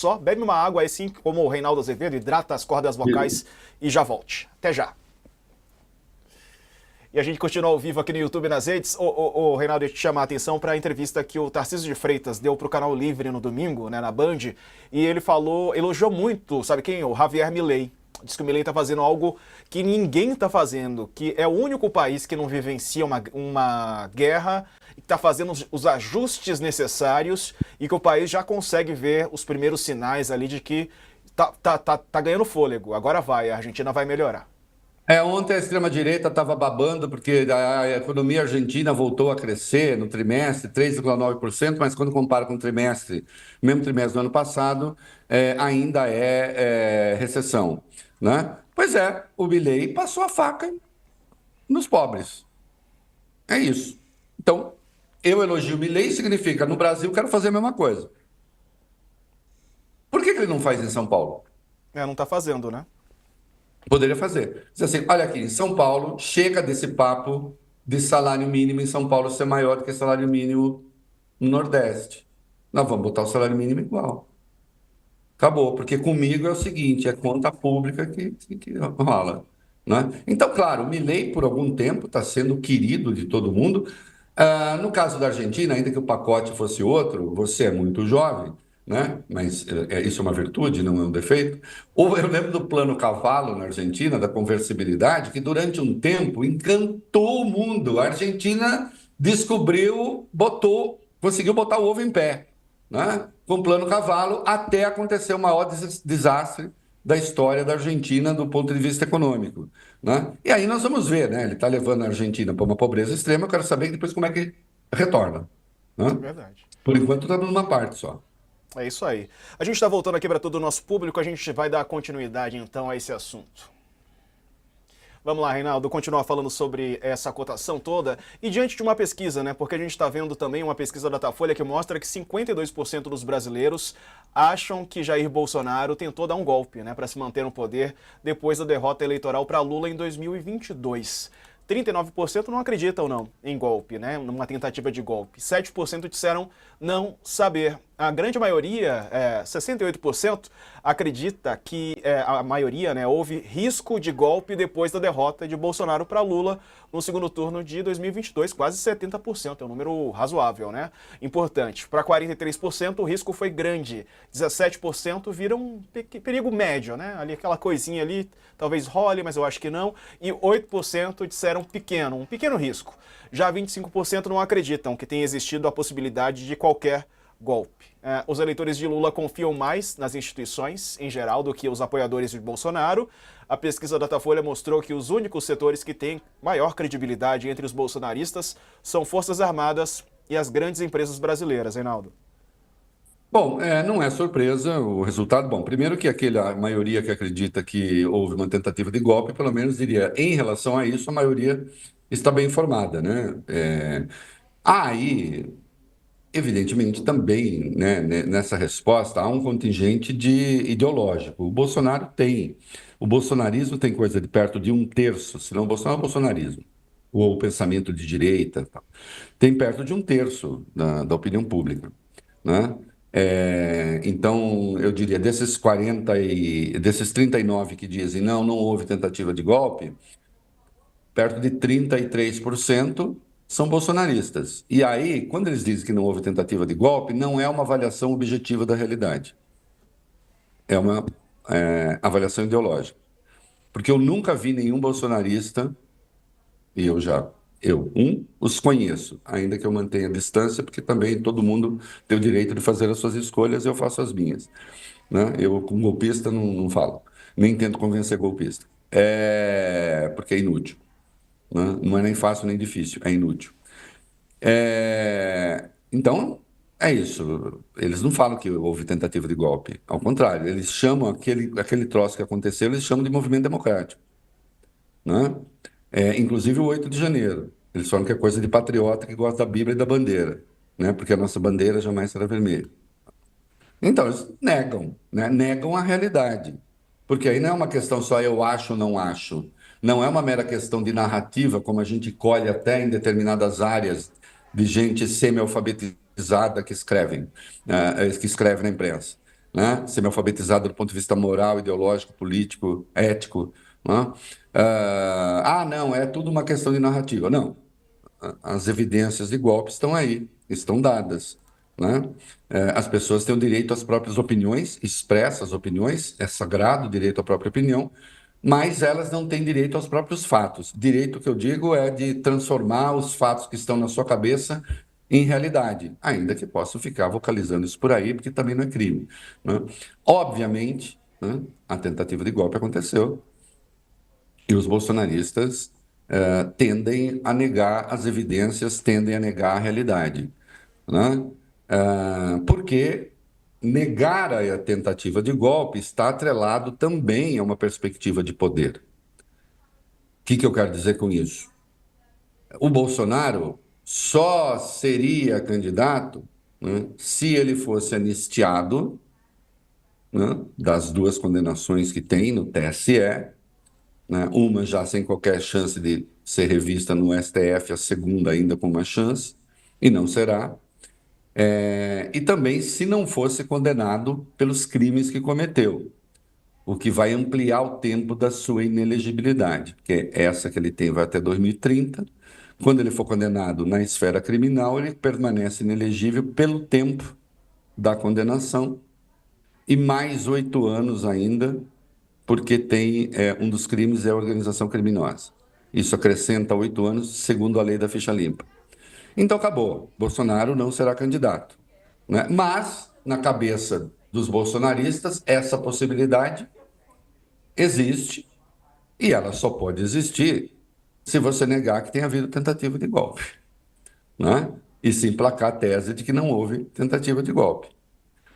só, bebe uma água aí sim, como o Reinaldo Azevedo, hidrata as cordas vocais e já volte. Até já. E a gente continua ao vivo aqui no YouTube e nas redes. Reinaldo, eu te chamar a atenção para a entrevista que o Tarcísio de Freitas deu para o Canal Livre no domingo, né, na Band, e ele elogiou muito, sabe quem? O Javier Milei. Diz que o Milei está fazendo algo que ninguém está fazendo, que é o único país que não vivencia uma guerra, que está fazendo os ajustes necessários e que o país já consegue ver os primeiros sinais ali de que tá ganhando fôlego. Agora vai, a Argentina vai melhorar. Ontem a extrema-direita estava babando porque a economia argentina voltou a crescer no trimestre, 3,9%, mas quando compara com o mesmo trimestre do ano passado, ainda é recessão, né? Pois é, o Milei passou a faca nos pobres. É isso. Então, eu elogio o Milei, significa, no Brasil, quero fazer a mesma coisa. Por que ele não faz em São Paulo? Não tá fazendo, né? Poderia fazer. Diz assim, olha aqui, em São Paulo, chega desse papo de salário mínimo em São Paulo ser maior do que salário mínimo no Nordeste. Nós vamos botar o salário mínimo igual. Acabou, porque comigo é o seguinte, é conta pública que rola. Né? Então, claro, o Milei, por algum tempo, está sendo querido de todo mundo. No caso da Argentina, ainda que o pacote fosse outro, você é muito jovem, né? Mas isso é uma virtude, não é um defeito. Ou eu lembro do Plano Cavalo na Argentina, da conversibilidade, que durante um tempo encantou o mundo. A Argentina conseguiu botar o ovo em pé, né? Com o Plano Cavalo, até acontecer o maior desastre da história da Argentina do ponto de vista econômico, né? E aí nós vamos ver, né? Ele está levando a Argentina para uma pobreza extrema. Eu quero saber depois como é que retorna, né? Verdade. Por enquanto está numa parte só. É isso aí. A gente está voltando aqui para todo o nosso público, a gente vai dar continuidade então a esse assunto. Vamos lá, Reinaldo, continuar falando sobre essa cotação toda e diante de uma pesquisa, né? Porque a gente está vendo também uma pesquisa da Datafolha que mostra que 52% dos brasileiros acham que Jair Bolsonaro tentou dar um golpe, né, para se manter no poder depois da derrota eleitoral para Lula em 2022. 39% não acreditam não em golpe, né, numa tentativa de golpe. 7% disseram não saber. A grande maioria, 68%, acredita que a maioria, né, houve risco de golpe depois da derrota de Bolsonaro para Lula no segundo turno de 2022, quase 70%, é um número razoável, né? Importante. Para 43%, o risco foi grande. 17% viram um perigo médio, né? Ali aquela coisinha ali, talvez role, mas eu acho que não. E 8% disseram pequeno, um pequeno risco. Já 25% não acreditam que tenha existido a possibilidade de qualquer golpe. Os eleitores de Lula confiam mais nas instituições, em geral, do que os apoiadores de Bolsonaro. A pesquisa da Datafolha mostrou que os únicos setores que têm maior credibilidade entre os bolsonaristas são Forças Armadas e as grandes empresas brasileiras, Reinaldo. Bom, não é surpresa o resultado. Bom, primeiro que a maioria que acredita que houve uma tentativa de golpe, pelo menos diria, em relação a isso, a maioria está bem informada, né? Aí, evidentemente, também, né, nessa resposta há um contingente ideológico. O bolsonarismo tem coisa de perto de um terço, se não o Bolsonaro é o bolsonarismo, ou o pensamento de direita, tal. Tem perto de um terço da opinião pública, né? Então, eu diria, desses 39 que dizem não houve tentativa de golpe, perto de 33% são bolsonaristas. E aí, quando eles dizem que não houve tentativa de golpe, não é uma avaliação objetiva da realidade. É uma avaliação ideológica. Porque eu nunca vi nenhum bolsonarista, e os conheço, ainda que eu mantenha a distância, porque também todo mundo tem o direito de fazer as suas escolhas, eu faço as minhas, né? Eu, com golpista, não falo, nem tento convencer golpista, porque é inútil, né? Não é nem fácil nem difícil, é inútil. Então, é isso. Eles não falam que houve tentativa de golpe. Ao contrário, eles chamam aquele troço que aconteceu, eles chamam de movimento democrático, né? Inclusive o 8 de janeiro. Eles falam que é coisa de patriota que gosta da Bíblia e da bandeira, né? Porque a nossa bandeira jamais será vermelha. Então, eles negam, né? Negam a realidade. Porque aí não é uma questão só eu acho ou não acho. Não é uma mera questão de narrativa, como a gente colhe até em determinadas áreas de gente semi-alfabetizada que escreve na imprensa. né? Semi-alfabetizada do ponto de vista moral, ideológico, político, ético, né? Não, é tudo uma questão de narrativa. Não, as evidências de golpe estão aí, estão dadas, né? As pessoas têm o direito às próprias opiniões, expressa as opiniões, é sagrado o direito à própria opinião, mas elas não têm direito aos próprios fatos. Direito que eu digo é de transformar os fatos que estão na sua cabeça em realidade, ainda que possa ficar vocalizando isso por aí, porque também não é crime, né? Obviamente, né, a tentativa de golpe aconteceu e os bolsonaristas tendem a negar as evidências, tendem a negar a realidade, né? Porque negar a tentativa de golpe está atrelado também a uma perspectiva de poder. O que eu quero dizer com isso? O Bolsonaro só seria candidato, né, se ele fosse anistiado, né, das duas condenações que tem no TSE, né, uma já sem qualquer chance de ser revista no STF, a segunda ainda com uma chance, e não será. E também se não fosse condenado pelos crimes que cometeu, o que vai ampliar o tempo da sua inelegibilidade, porque essa que ele tem vai até 2030. Quando ele for condenado na esfera criminal, ele permanece inelegível pelo tempo da condenação e mais 8 anos ainda, porque tem um dos crimes é a organização criminosa. Isso acrescenta 8 anos, segundo a lei da ficha limpa. Então acabou. Bolsonaro não será candidato, né? Mas, na cabeça dos bolsonaristas, essa possibilidade existe e ela só pode existir se você negar que tenha havido tentativa de golpe, né? E se emplacar a tese de que não houve tentativa de golpe.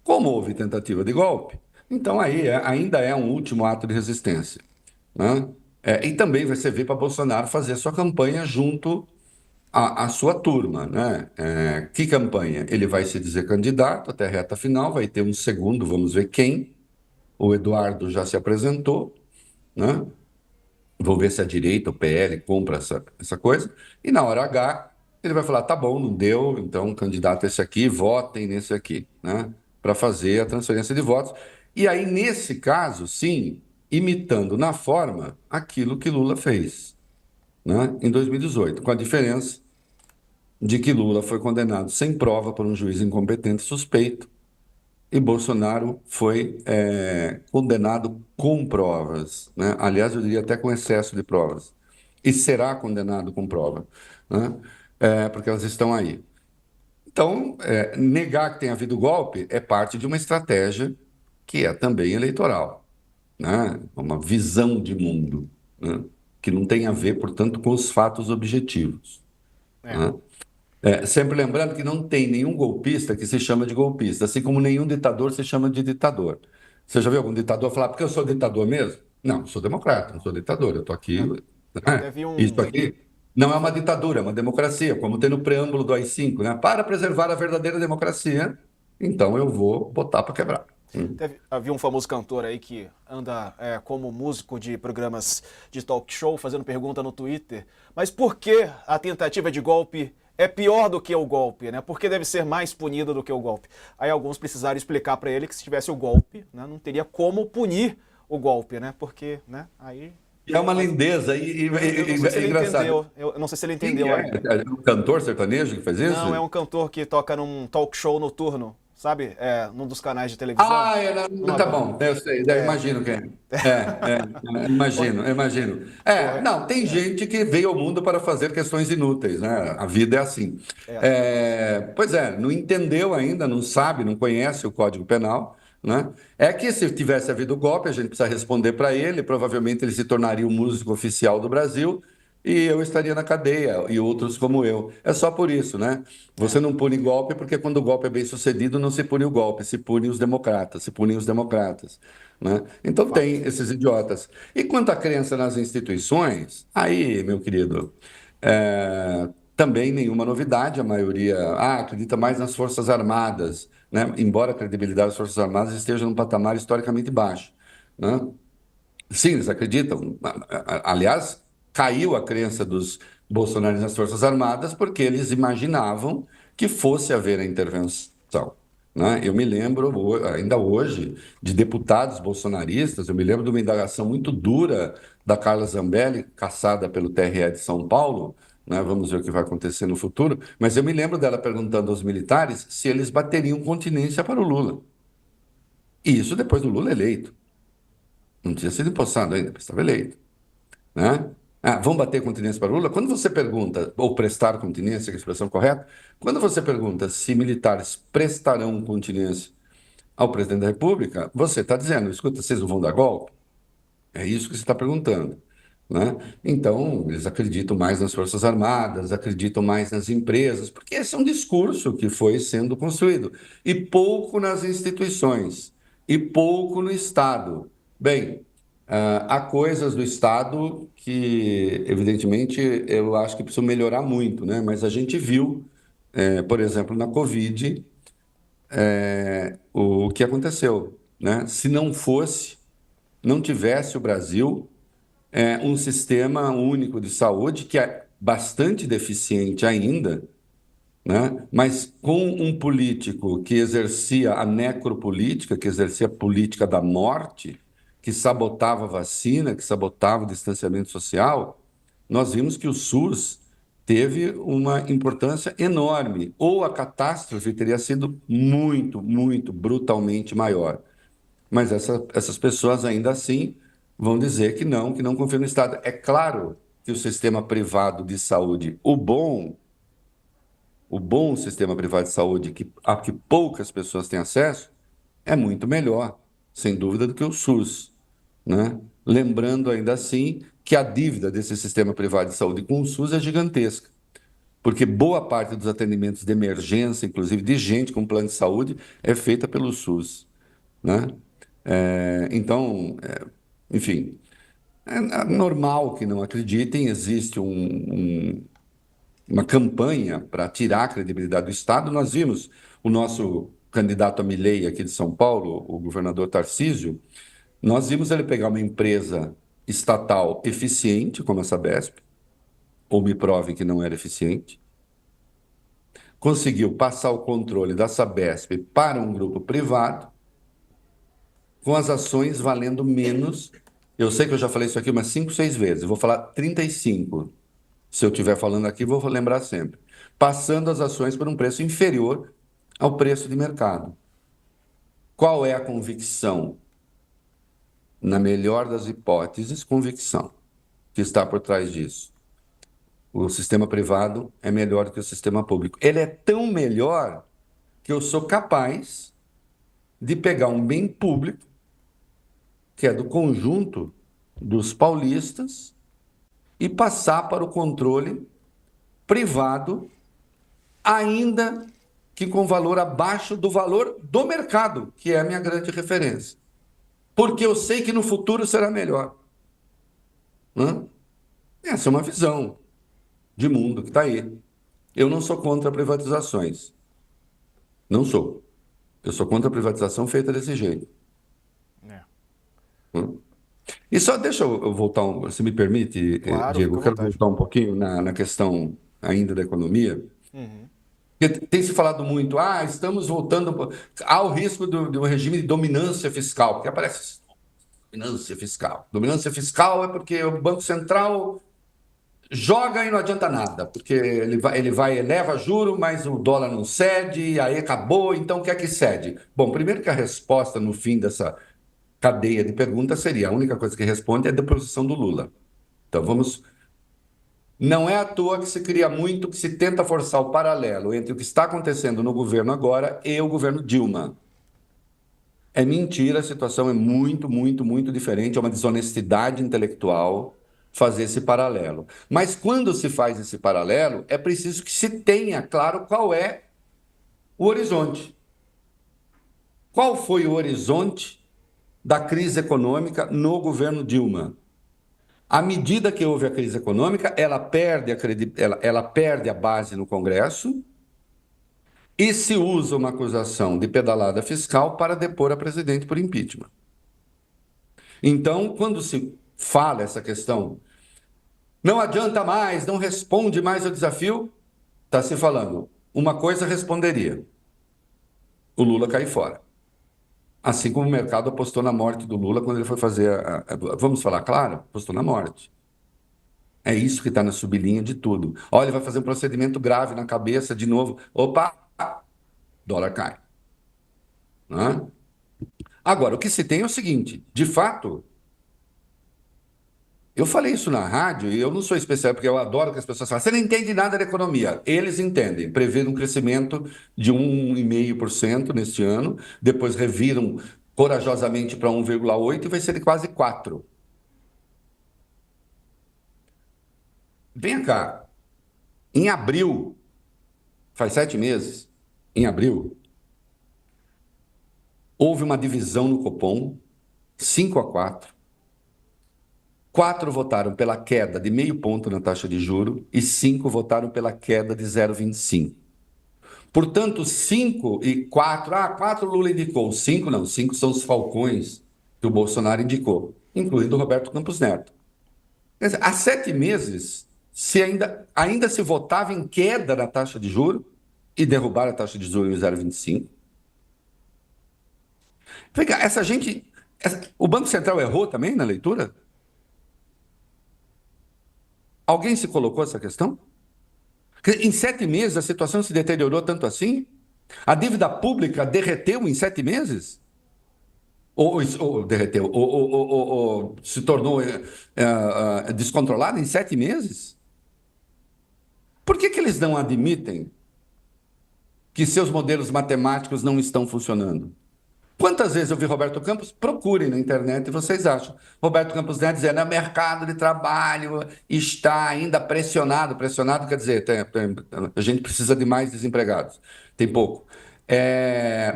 Como houve tentativa de golpe, então aí ainda é um último ato de resistência, né? E também vai servir para Bolsonaro fazer sua campanha junto à sua turma, né? Que campanha? Ele vai se dizer candidato até a reta final, vai ter um segundo, vamos ver quem. O Eduardo já se apresentou, né? Vou ver se a direita, o PL, compra essa coisa. E na hora H, ele vai falar: tá bom, não deu, então candidato esse aqui, votem nesse aqui, né? Para fazer a transferência de votos. E aí, nesse caso, sim, imitando na forma aquilo que Lula fez, né? Em 2018, com a diferença de que Lula foi condenado sem prova por um juiz incompetente e suspeito, e Bolsonaro foi condenado com provas, né? Aliás, eu diria até com excesso de provas. E será condenado com prova, né? Porque elas estão aí. Então, negar que tenha havido golpe é parte de uma estratégia que é também eleitoral, né? Uma visão de mundo, né? Que não tem a ver, portanto, com os fatos objetivos, É. né? Sempre lembrando que não tem nenhum golpista que se chama de golpista, assim como nenhum ditador se chama de ditador. Você já viu algum ditador falar, porque eu sou ditador mesmo? Não, eu sou democrata, não sou ditador, eu estou aqui. É. Eu até Né? vi Isso um. aqui não é uma ditadura, é uma democracia, como tem no preâmbulo do AI-5, né? Para preservar a verdadeira democracia, então eu vou botar para quebrar. Havia um famoso cantor aí que anda como músico de programas de talk show, fazendo pergunta no Twitter. Mas por que a tentativa de golpe é pior do que o golpe, né? Por que deve ser mais punida do que o golpe? Aí alguns precisaram explicar para ele que se tivesse o golpe, né, não teria como punir o golpe, né? Porque, né? Aí. E é uma Mas lindeza eu não sei se é ele engraçado. entendeu. Eu não sei se ele Quem entendeu. é? É um cantor sertanejo que faz Não, é isso? um cantor que toca num talk show noturno, sabe? Num dos canais de televisão. Ah, Numa tá bom, eu sei, eu É, imagino quem é. Imagino, imagino. porra, Não, tem gente que veio ao mundo para fazer questões inúteis, né? A vida é assim. é, Pois é, não entendeu ainda, não sabe, não conhece o Código Penal, né? É que se tivesse havido golpe, a gente precisa responder para ele, provavelmente ele se tornaria o músico oficial do Brasil e eu estaria na cadeia, e outros como eu. É só por isso, né? é, Você não pune golpe porque quando o golpe é bem sucedido, não se pune o golpe, se pune os democratas, se punem os democratas, né? Então tem fato. esses idiotas. E quanto à crença nas instituições, aí, meu querido, também nenhuma novidade, a maioria acredita mais nas Forças Armadas, né? Embora a credibilidade das Forças Armadas esteja num patamar historicamente baixo, né? Sim, eles acreditam. Aliás, caiu a crença dos bolsonaristas nas Forças Armadas porque eles imaginavam que fosse haver a intervenção. né? Eu me lembro, ainda hoje, de deputados bolsonaristas, eu me lembro de uma indagação muito dura da Carla Zambelli, caçada pelo TRE de São Paulo, né? Vamos ver o que vai acontecer no futuro, mas eu me lembro dela perguntando aos militares se eles bateriam continência para o Lula. E isso depois do Lula eleito. Não tinha sido empossado ainda, mas estava eleito, né? Ah, vão bater continência para o Lula? Quando você pergunta, ou prestar continência, que é a expressão correta, quando você pergunta se militares prestarão continência ao presidente da República, você está dizendo, escuta, vocês não vão dar golpe? É isso que você está perguntando, né? Então, eles acreditam mais nas Forças Armadas, acreditam mais nas empresas, porque esse é um discurso que foi sendo construído, e pouco nas instituições, e pouco no Estado. Bem, há coisas do Estado que, evidentemente, eu acho que precisam melhorar muito, né? Mas a gente viu, por exemplo, na Covid, o que aconteceu, né? Se não tivesse o Brasil um sistema único de saúde que é bastante deficiente ainda, né? Mas com um político que exercia a necropolítica, que exercia a política da morte, que sabotava a vacina, que sabotava o distanciamento social, nós vimos que o SUS teve uma importância enorme, ou a catástrofe teria sido muito, muito brutalmente maior. Mas essas pessoas ainda assim vão dizer que não confiam no Estado. É claro que o sistema privado de saúde, o bom sistema privado de saúde a que poucas pessoas têm acesso, é muito melhor, sem dúvida, do que o SUS, né? Lembrando ainda assim que a dívida desse sistema privado de saúde com o SUS é gigantesca, porque boa parte dos atendimentos de emergência, inclusive de gente com plano de saúde, é feita pelo SUS, né? Então, enfim, é normal que não acreditem, existe uma campanha para tirar a credibilidade do Estado. Nós vimos o nosso candidato a Milei aqui de São Paulo, o governador Tarcísio, nós vimos ele pegar uma empresa estatal eficiente, como a Sabesp, ou me prove que não era eficiente, conseguiu passar o controle da Sabesp para um grupo privado, com as ações valendo menos. Eu sei que eu já falei isso aqui umas 5, 6 vezes, eu vou falar 35. Se eu estiver falando aqui, vou lembrar sempre. Passando as ações por um preço inferior ao preço de mercado. Qual é a convicção? Na melhor das hipóteses, convicção que está por trás disso. O sistema privado é melhor que o sistema público. Ele é tão melhor que eu sou capaz de pegar um bem público, que é do conjunto dos paulistas, e passar para o controle privado, ainda que com valor abaixo do valor do mercado, que é a minha grande referência. Porque eu sei que no futuro será melhor. Né? Essa é uma visão de mundo que está aí. Eu não sou contra privatizações. Não sou. Eu sou contra a privatização feita desse jeito. É. Né? E só deixa eu voltar, se me permite, Claro, Diego, fica eu à quero vontade. voltar um pouquinho na questão ainda da economia. Uhum. Porque tem se falado muito, estamos voltando, há o risco do regime de dominância fiscal, porque aparece isso, dominância fiscal. Dominância fiscal é porque o Banco Central joga e não adianta nada, porque ele vai eleva juro, mas o dólar não cede, aí acabou, então o que é que cede? Bom, primeiro que a resposta no fim dessa cadeia de perguntas seria, a única coisa que responde é a deposição do Lula. Então vamos. Não é à toa que se cria muito, que se tenta forçar o paralelo entre o que está acontecendo no governo agora e o governo Dilma. É mentira, a situação é muito, muito, muito diferente, é uma desonestidade intelectual fazer esse paralelo. Mas quando se faz esse paralelo, é preciso que se tenha claro qual é o horizonte. Qual foi o horizonte da crise econômica no governo Dilma? À medida que houve a crise econômica, ela perde a base no Congresso e se usa uma acusação de pedalada fiscal para depor a presidente por impeachment. Então, quando se fala essa questão, não adianta mais, não responde mais ao desafio, está se falando, uma coisa responderia. o Lula cair fora. Assim como o mercado apostou na morte do Lula quando ele foi fazer vamos falar claro? Apostou na morte. É isso que está na sublinha de tudo. Olha, ele vai fazer um procedimento grave na cabeça de novo. Opa, dólar cai. Né? Agora, o que se tem é o seguinte: de fato, eu falei isso na rádio e eu não sou especial, porque eu adoro que as pessoas falem, você não entende nada da economia. Eles entendem, prevêem um crescimento de 1,5% neste ano, depois reviram corajosamente para 1,8% e vai ser de quase 4%. Vem cá, em abril, faz 7 meses, em abril, houve uma divisão no Copom, 5-4. 4 votaram pela queda de 0,5 ponto na taxa de juro e 5 votaram pela queda de 0,25. Portanto, 5 e 4, 4 Lula indicou, 5 não, 5 são os falcões que o Bolsonaro indicou, incluindo o Roberto Campos Neto. Quer dizer, há 7 meses, ainda se votava em queda na taxa de juro e derrubar a taxa de juros em 0,25. Essa gente, o Banco Central errou também na leitura? Alguém se colocou essa questão? Em 7 meses a situação se deteriorou tanto assim? A dívida pública derreteu em 7 meses? Ou derreteu? Ou se tornou descontrolada em 7 meses? Por que eles não admitem que seus modelos matemáticos não estão funcionando? Quantas vezes eu vi Roberto Campos? Procurem na internet e vocês acham. Roberto Campos Neto dizendo que o mercado de trabalho está ainda pressionado. Pressionado quer dizer, a gente precisa de mais desempregados. Tem pouco.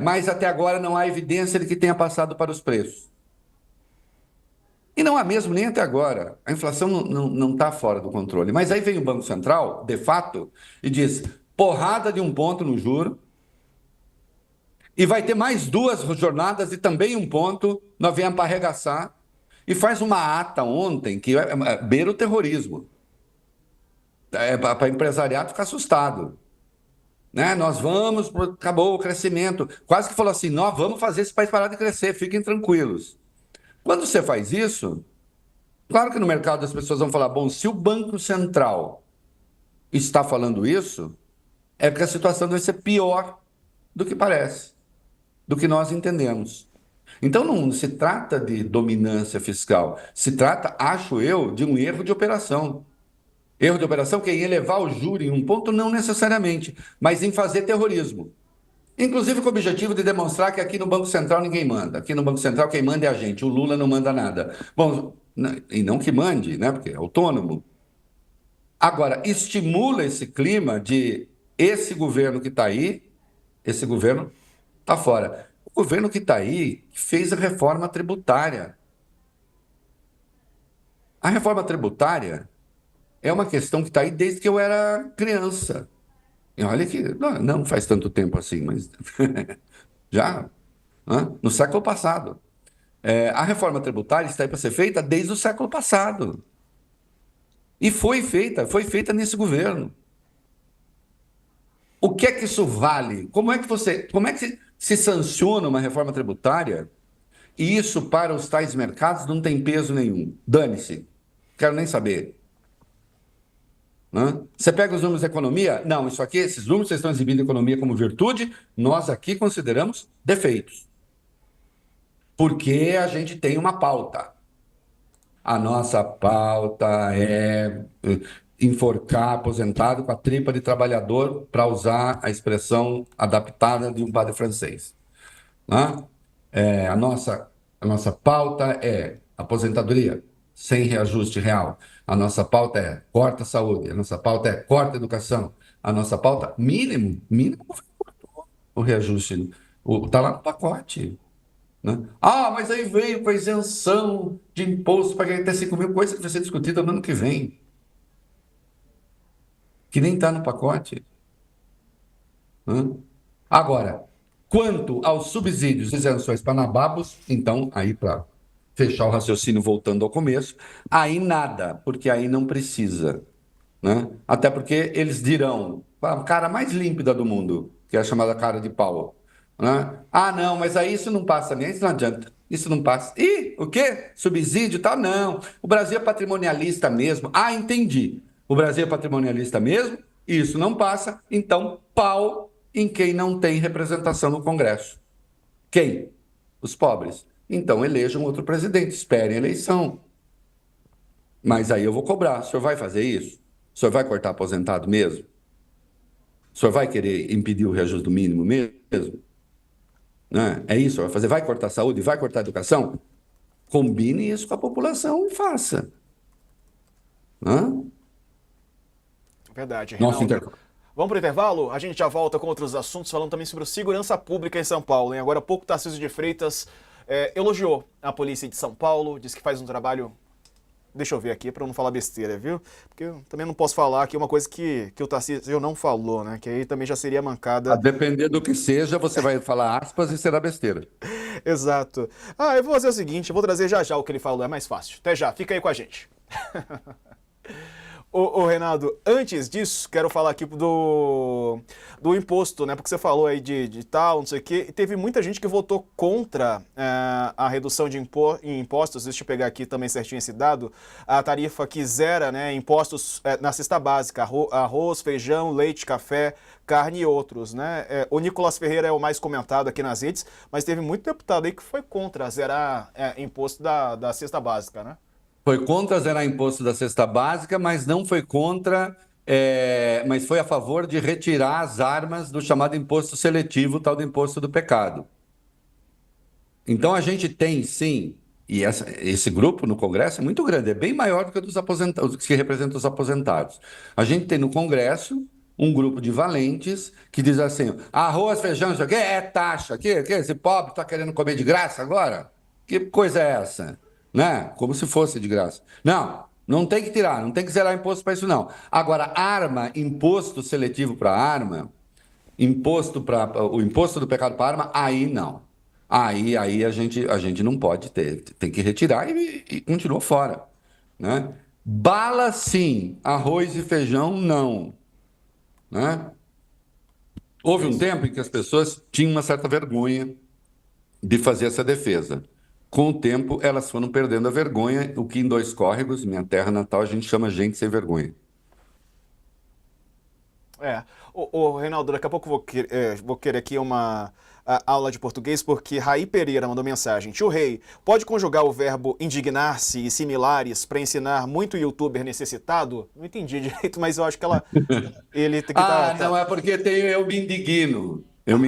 Mas até agora não há evidência de que tenha passado para os preços. E não há mesmo nem até agora. A inflação não está fora do controle. Mas aí vem o Banco Central, de fato, e diz, porrada de 1 ponto no juro, e vai ter mais 2 jornadas e também 1 ponto, nós viemos para arregaçar. E faz uma ata ontem que beira o terrorismo. Para o empresariado ficar assustado. Né? Nós vamos, acabou o crescimento. Quase que falou assim, nós vamos fazer esse país parar de crescer, fiquem tranquilos. Quando você faz isso, claro que no mercado as pessoas vão falar, bom, se o Banco Central está falando isso, é porque a situação deve ser pior do que parece, do que nós entendemos. Então não se trata de dominância fiscal, se trata, acho eu, de um erro de operação. Erro de operação que é em elevar o juro em 1 ponto, não necessariamente, mas em fazer terrorismo. Inclusive com o objetivo de demonstrar que aqui no Banco Central ninguém manda. Aqui no Banco Central quem manda é a gente, o Lula não manda nada. Bom, e não que mande, né, porque é autônomo. Agora, estimula esse clima de esse governo que está aí, esse governo está fora. O governo que está aí fez a reforma tributária. A reforma tributária é uma questão que está aí desde que eu era criança. E olha que não faz tanto tempo assim, mas já no século passado. A reforma tributária está aí para ser feita desde o século passado. E foi feita nesse governo. O que é que isso vale? Como é que se sanciona uma reforma tributária e isso para os tais mercados não tem peso nenhum? Dane-se. Quero nem saber. Você pega os números da economia? Não, isso aqui, esses números vocês estão exibindo a economia como virtude, nós aqui consideramos defeitos. Porque a gente tem uma pauta. A nossa pauta é enforcar aposentado com a tripa de trabalhador, para usar a expressão adaptada de um padre francês. A nossa pauta é aposentadoria sem reajuste real. A nossa pauta é corta a saúde. A nossa pauta é corta a educação. A nossa pauta, mínimo, o reajuste. Está lá no pacote. Né? Mas aí veio com a isenção de imposto para quem até 5 mil, coisa que vai ser discutida no ano que vem. Que nem está no pacote. Agora, quanto aos subsídios e isenções para nababos, então, aí para fechar o raciocínio voltando ao começo, aí nada, porque aí não precisa. Né? Até porque eles dirão, a cara mais límpida do mundo, que é a chamada cara de pau. Né? Ah, não, mas aí isso não passa nem, isso não adianta. Isso não passa. E o quê? Subsídio e tal? Não. O Brasil é patrimonialista mesmo. Ah, entendi. O Brasil é patrimonialista mesmo? Isso não passa. Então, pau em quem não tem representação no Congresso. Quem? Os pobres. Então, elejam outro presidente. Esperem a eleição. Mas aí eu vou cobrar. O senhor vai fazer isso? O senhor vai cortar aposentado mesmo? O senhor vai querer impedir o reajuste do mínimo mesmo? Né? É isso, vai fazer, vai cortar a saúde, vai cortar a educação? Combine isso com a população e faça. Né? Verdade, Nosso Reinaldo. intercâmbio. Vamos para o intervalo? A gente já volta com outros assuntos, falando também sobre segurança pública em São Paulo. Hein? Agora há pouco, Tarcísio de Freitas elogiou a polícia de São Paulo, disse que faz um trabalho... Deixa eu ver aqui para não falar besteira, viu? Porque eu também não posso falar aqui uma coisa que o Tarcísio não falou, né? Que aí também já seria A mancada. depender do que seja, você vai falar aspas e será besteira. Exato. Eu vou fazer o seguinte, eu vou trazer já já o que ele falou, é mais fácil. Até já, fica aí com a gente. Ô, Reinaldo, antes disso, quero falar aqui do imposto, né? Porque você falou aí de tal, não sei o quê. E teve muita gente que votou contra a redução de impostos. Deixa eu pegar aqui também certinho esse dado. A tarifa que zera, né, impostos na cesta básica. Arroz, feijão, leite, café, carne e outros, né? O Nicolas Ferreira é o mais comentado aqui nas redes, mas teve muito deputado aí que foi contra zerar imposto da cesta básica, né? Foi contra zerar imposto da cesta básica, mas não foi contra, mas foi a favor de retirar as armas do chamado imposto seletivo, tal do imposto do pecado. Então a gente tem, sim, e esse grupo no Congresso é muito grande, é bem maior do que o dos aposentados, que representa os aposentados. A gente tem no Congresso um grupo de valentes que diz assim: arroz, feijão, isso aqui é taxa, que esse pobre está querendo comer de graça agora? Que coisa é essa? Né? Como se fosse de graça. Não, não tem que tirar, não tem que zerar imposto para isso, não. Agora, arma, imposto seletivo para arma, o imposto do pecado para arma, aí não. Aí a gente não pode ter, tem que retirar e continua fora, né? Bala sim, arroz e feijão não, né? Houve um Isso. tempo em que as pessoas tinham uma certa vergonha de fazer essa defesa. Com o tempo, elas foram perdendo a vergonha, o que em Dois Córregos, minha terra natal, a gente chama gente sem vergonha. Reinaldo, daqui a pouco eu vou querer aqui uma aula de português, porque Raí Pereira mandou mensagem. Tio Rei, pode conjugar o verbo indignar-se e similares para ensinar muito youtuber necessitado? Não entendi direito, mas eu acho que ele tem que Ah, não é porque eu me indigno. Eu me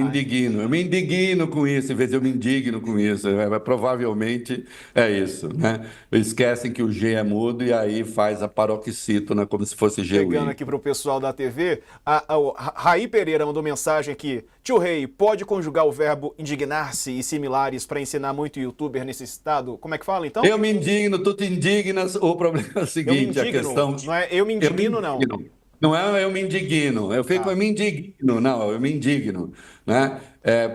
indigno com isso, em vez de eu me indigno com isso. Provavelmente é isso, né? Esquecem que o G é mudo e aí faz a paroxítona como se fosse Chegando GUI. aqui para o pessoal da TV, o Raí Pereira mandou mensagem aqui. Tio Rei, pode conjugar o verbo indignar-se e similares para ensinar muito youtuber necessitado? Como é que fala, então? Eu me indigno, tu te indignas. O problema é o Eu me seguinte, a indigno. questão. Não é eu me Eu me indigno, não. indigno. Não é eu me indigno, eu Tá. me indigno, não, eu me indigno, né?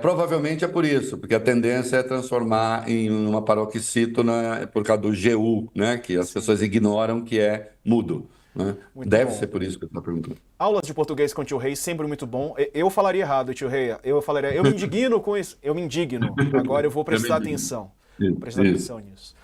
Provavelmente é por isso, porque a tendência é transformar em uma paroxítona por causa do GU, né? Que as Sim. pessoas ignoram que é mudo, né? Muito Deve bom. ser por isso que eu estou perguntando. Aulas de português com o tio Rei, sempre muito bom. Eu falaria errado, tio Rei. Eu falaria, eu me indigno com isso. Eu me indigno. Agora eu vou Eu me prestar indigno. atenção. Vou Isso, prestar isso. atenção nisso.